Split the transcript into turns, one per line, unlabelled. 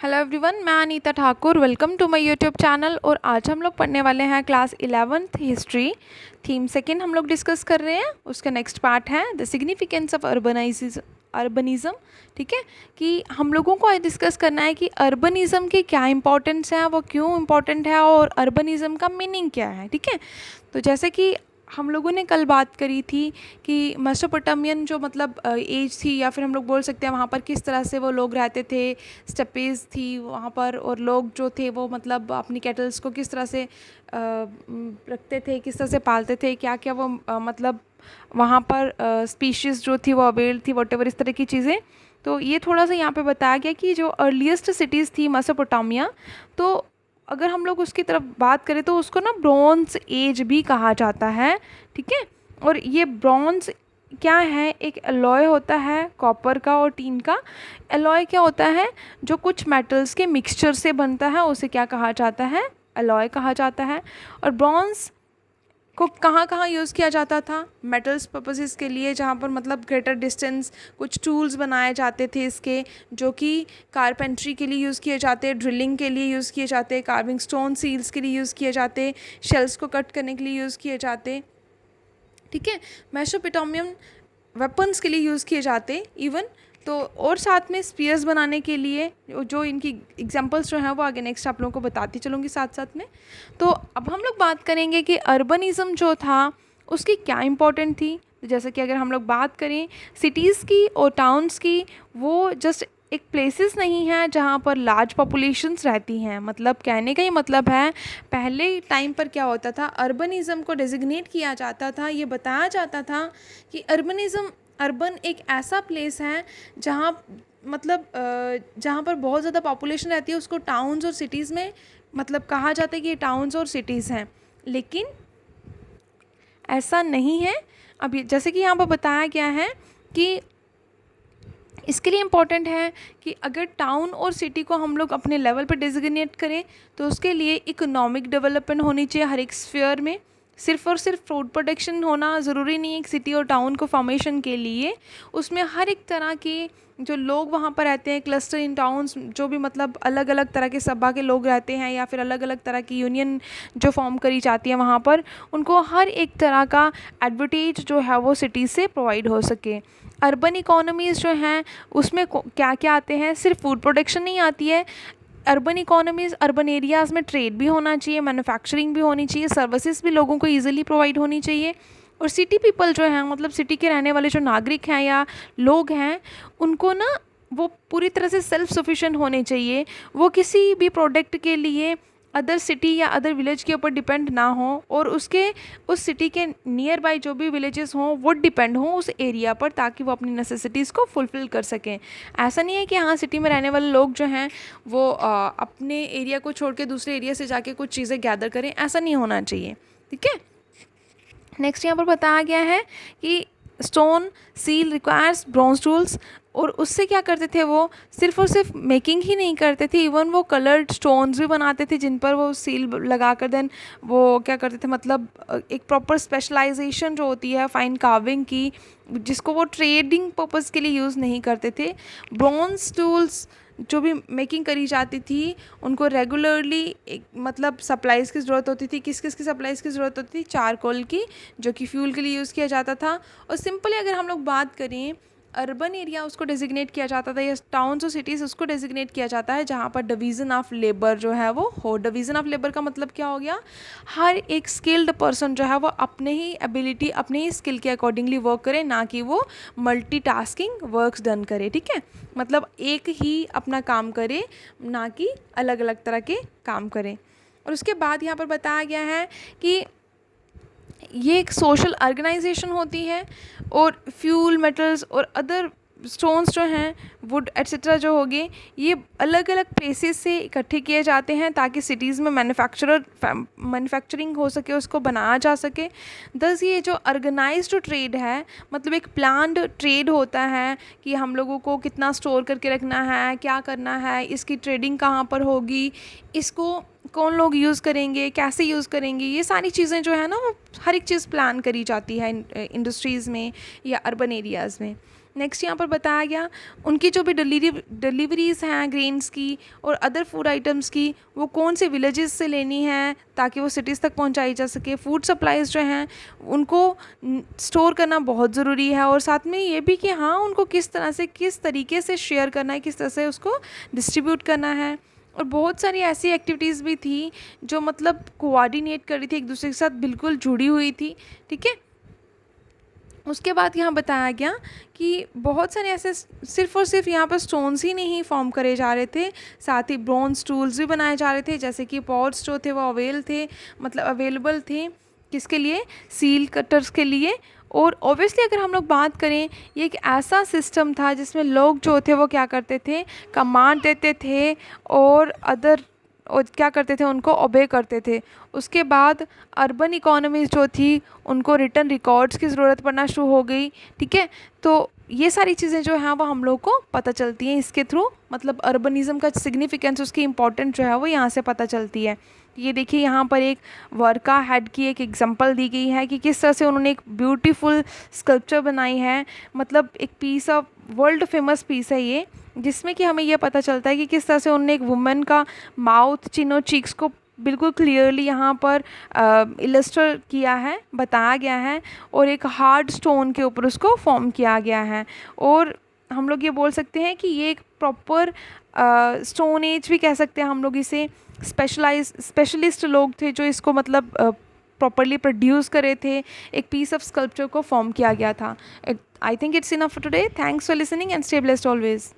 Hello everyone, मैं Anita Thakur. Welcome to my YouTube channel. और आज हम लोग पढ़ने वाले हैं class 11th history. Theme second हम लोग डिस्कस कर रहे हैं। उसका नेक्स्ट पार्ट है द सिग्निफिकेंस ऑफ अर्बनिज़म। ठीक है, कि हम लोगों को आज डिस्कस करना है कि अर्बनिज़म की क्या इंपॉर्टेंस है, वो क्यों इम्पॉर्टेंट है और अर्बनिज़म का मीनिंग क्या है। ठीक है, तो जैसे कि हम लोगों ने कल बात करी थी कि मेसोपोटामियन जो मतलब एज थी, या फिर हम लोग बोल सकते हैं वहाँ पर किस तरह से वो लोग रहते थे, स्टेपेज थी वहाँ पर, और लोग जो थे वो मतलब अपनी कैटल्स को किस तरह से रखते थे, किस तरह से पालते थे, क्या क्या वो मतलब वहाँ पर स्पीशीज़ जो थी वो अवेल थी, वॉटेवर इस तरह की चीज़ें। तो ये थोड़ा सा यहाँ पे बताया गया कि जो अर्लीस्ट सिटीज़ थी मेसोपोटामिया, तो अगर हम लोग उसकी तरफ बात करें तो उसको ना ब्रॉन्ज एज भी कहा जाता है। ठीक है, और ये ब्रॉन्ज क्या है, एक एलॉय होता है कॉपर का और टीन का। एलॉय क्या होता है, जो कुछ मेटल्स के मिक्सचर से बनता है, उसे क्या कहा जाता है, एलॉय कहा जाता है। और ब्रॉन्ज को कहाँ कहाँ यूज़ किया जाता था, मेटल्स पर्पसेस के लिए, जहाँ पर मतलब ग्रेटर डिस्टेंस कुछ टूल्स बनाए जाते थे इसके, जो कि कारपेंट्री के लिए यूज़ किए जाते, ड्रिलिंग के लिए यूज़ किए जाते, कार्विंग स्टोन सील्स के लिए यूज़ किए जाते, शेल्स को कट करने के लिए यूज़ किए जाते। ठीक है, मेसोपोटामियन वेपन्स के लिए यूज़ किए जाते इवन। तो और साथ में स्पीयर्स बनाने के लिए, जो इनकी एग्जांपल्स जो हैं वो आगे नेक्स्ट आप लोगों को बताती चलूँगी साथ साथ में। तो अब हम लोग बात करेंगे कि अर्बनिज़म जो था उसकी क्या इम्पोर्टेंट थी। जैसे कि अगर हम लोग बात करें सिटीज़ की और टाउन्स की, वो जस्ट एक प्लेसेस नहीं है जहाँ पर लार्ज पॉपुलेशंस रहती हैं। मतलब कहने का ही मतलब है, पहले टाइम पर क्या होता था, अर्बनिज़म को डेजिग्नेट किया जाता था, ये बताया जाता था कि अर्बन एक ऐसा प्लेस है जहाँ मतलब जहाँ पर बहुत ज़्यादा पॉपुलेशन रहती है, उसको टाउन्स और सिटीज़ में मतलब कहा जाता है कि ये टाउन्स और सिटीज़ हैं। लेकिन ऐसा नहीं है। अब जैसे कि यहाँ पर बताया गया है कि इसके लिए इम्पॉर्टेंट है कि अगर टाउन और सिटी को हम लोग अपने लेवल पर डेजिग्नेट करें तो उसके लिए इकोनॉमिक डेवलपमेंट होनी चाहिए हर एक स्फीयर में। सिर्फ और सिर्फ फूड प्रोडक्शन होना ज़रूरी नहीं है एक सिटी और टाउन को फॉर्मेशन के लिए। उसमें हर एक तरह के जो लोग वहाँ पर रहते हैं, क्लस्टर इन टाउन्स, जो भी मतलब अलग अलग तरह के सभा के लोग रहते हैं, या फिर अलग अलग तरह की यूनियन जो फॉर्म करी जाती है वहाँ पर, उनको हर एक तरह का एडवांटेज जो है वो सिटी से प्रोवाइड हो सके। अर्बन इकोनॉमीज़ जो हैं उसमें क्या क्या आते हैं, सिर्फ फूड प्रोडक्शन नहीं आती है। अर्बन इकोनॉमीज़, अर्बन एरियाज़ में ट्रेड भी होना चाहिए, मैन्युफैक्चरिंग भी होनी चाहिए, सर्विसेज भी लोगों को ईजिली प्रोवाइड होनी चाहिए। और सिटी पीपल जो हैं, मतलब सिटी के रहने वाले जो नागरिक हैं या लोग हैं, उनको ना वो पूरी तरह से सेल्फ सफिशिएंट होने चाहिए। वो किसी भी प्रोडक्ट के लिए अदर सिटी या अदर विलेज के ऊपर डिपेंड ना हो, और उसके उस सिटी के नियर बाय जो भी विलेजेस हों वो डिपेंड हों उस एरिया पर, ताकि वो अपनी नेसेसिटीज़ को फुलफ़िल कर सकें। ऐसा नहीं है कि हाँ सिटी में रहने वाले लोग जो हैं वो अपने एरिया को छोड़ के दूसरे एरिया से जाके कुछ चीज़ें गैदर करें, ऐसा नहीं होना चाहिए। ठीक है, नेक्स्ट यहाँ पर बताया गया है कि stone seal requires bronze tools. और उससे क्या करते थे, वो सिर्फ और सिर्फ मेकिंग ही नहीं करते थे, इवन वो कलर्ड स्टोन्स भी बनाते थे जिन पर वो सील लगा कर देन वो क्या करते थे, मतलब एक प्रॉपर स्पेशलाइजेशन जो होती है फाइन कार्विंग की, जिसको वो ट्रेडिंग पर्पज़ के लिए यूज़ नहीं करते थे। ब्रॉन्ज टूल्स जो भी मेकिंग करी जाती थी उनको रेगुलरली एक मतलब सप्लाईज़ की ज़रूरत होती थी। किस किस की सप्लाईज़ की ज़रूरत होती थी, चारकोल की, जो कि फ्यूल के लिए यूज़ किया जाता था। और सिंपली अगर हम लोग बात करें, अर्बन एरिया उसको डेजिग्नेट किया जाता था, या टाउन्स और सिटीज़ उसको डेजिग्नेट किया जाता है जहाँ पर डिवीज़न ऑफ लेबर जो है वो हो। डिवीज़न ऑफ लेबर का मतलब क्या हो गया, हर एक स्किल्ड पर्सन जो है वो अपने ही एबिलिटी, अपने ही स्किल के अकॉर्डिंगली वर्क करे, ना कि वो मल्टीटास्किंग वर्क्स डन करे। ठीक है, मतलब एक ही अपना काम करे, ना कि अलग अलग तरह के काम करें। और उसके बाद यहाँ पर बताया गया है कि ये एक सोशल ऑर्गेनाइजेशन होती है, और फ्यूल मेटल्स और अदर स्टोन्स जो हैं, वुड एट्सेट्रा जो होंगे, ये अलग अलग प्लेसेस से इकट्ठे किए जाते हैं ताकि सिटीज़ में मैन्युफैक्चरिंग हो सके, उसको बनाया जा सके। दस ये जो ऑर्गेनाइज्ड ट्रेड है, मतलब एक प्लान्ड ट्रेड होता है कि हम लोगों को कितना स्टोर करके रखना है, क्या करना है, इसकी ट्रेडिंग कहाँ पर होगी, इसको कौन लोग यूज़ करेंगे, कैसे यूज़ करेंगे, ये सारी चीज़ें जो है ना वो हर एक चीज़ प्लान करी जाती है इंडस्ट्रीज़ में या अर्बन एरियाज़ में। नेक्स्ट यहाँ पर बताया गया उनकी जो भी डिलीवरीज़ हैं ग्रेन्स की और अदर फूड आइटम्स की, वो कौन से विलेजेस से लेनी है ताकि वो सिटीज़ तक पहुँचाई जा सके। फूड सप्लाईज़ जो हैं उनको स्टोर करना बहुत ज़रूरी है, और साथ में ये भी कि हाँ उनको किस तरह से किस तरीके से शेयर करना है, किस तरह से उसको डिस्ट्रीब्यूट करना है। और बहुत सारी ऐसी एक्टिविटीज़ भी थी जो मतलब कोऑर्डिनेट कर रही थी, एक दूसरे के साथ बिल्कुल जुड़ी हुई थी। ठीक है, उसके बाद यहाँ बताया गया कि बहुत सारे ऐसे सिर्फ़ और सिर्फ यहाँ पर स्टोन्स ही नहीं फॉर्म करे जा रहे थे, साथ ही ब्रॉन्ज टूल्स भी बनाए जा रहे थे, जैसे कि पॉट्स जो थे वो अवेलेबल थे किसके लिए, सील कटर्स के लिए। और ऑब्वियसली अगर हम लोग बात करें, ये एक ऐसा सिस्टम था जिसमें लोग जो थे वो क्या करते थे, कमांड देते थे और क्या करते थे, उनको ओबे करते थे। उसके बाद अर्बन इकोनॉमीज़ जो थी उनको रिटन रिकॉर्ड्स की ज़रूरत पड़ना शुरू हो गई। ठीक है, तो ये सारी चीज़ें जो हैं वो हम लोग को पता चलती हैं इसके थ्रू, मतलब अर्बनिज़म का सिग्निफिकेंस, उसकी इम्पोर्टेंट जो है वो यहाँ से पता चलती है। ये देखिए यहाँ पर एक वर्का हेड की एक एग्जांपल दी गई है कि किस तरह से उन्होंने एक ब्यूटीफुल स्कल्पचर बनाई है, मतलब एक piece of world famous piece है ये, जिसमें कि हमें यह पता चलता है कि किस तरह से उन्होंने एक वुमेन का माउथ, चिन और चीक्स को बिल्कुल क्लियरली यहाँ पर इलस्ट्रेट किया है, बताया गया है, और एक हार्ड स्टोन के ऊपर उसको फॉर्म किया गया है। और हम लोग ये बोल सकते हैं कि ये एक प्रॉपर स्टोन एज भी कह सकते हैं हम लोग इसे। स्पेशलिस्ट लोग थे जो इसको मतलब प्रॉपरली प्रोड्यूस करे थे, एक पीस ऑफ स्कल्पचर को फॉर्म किया गया था। I think it's enough for today. Thanks for listening and stay blessed always.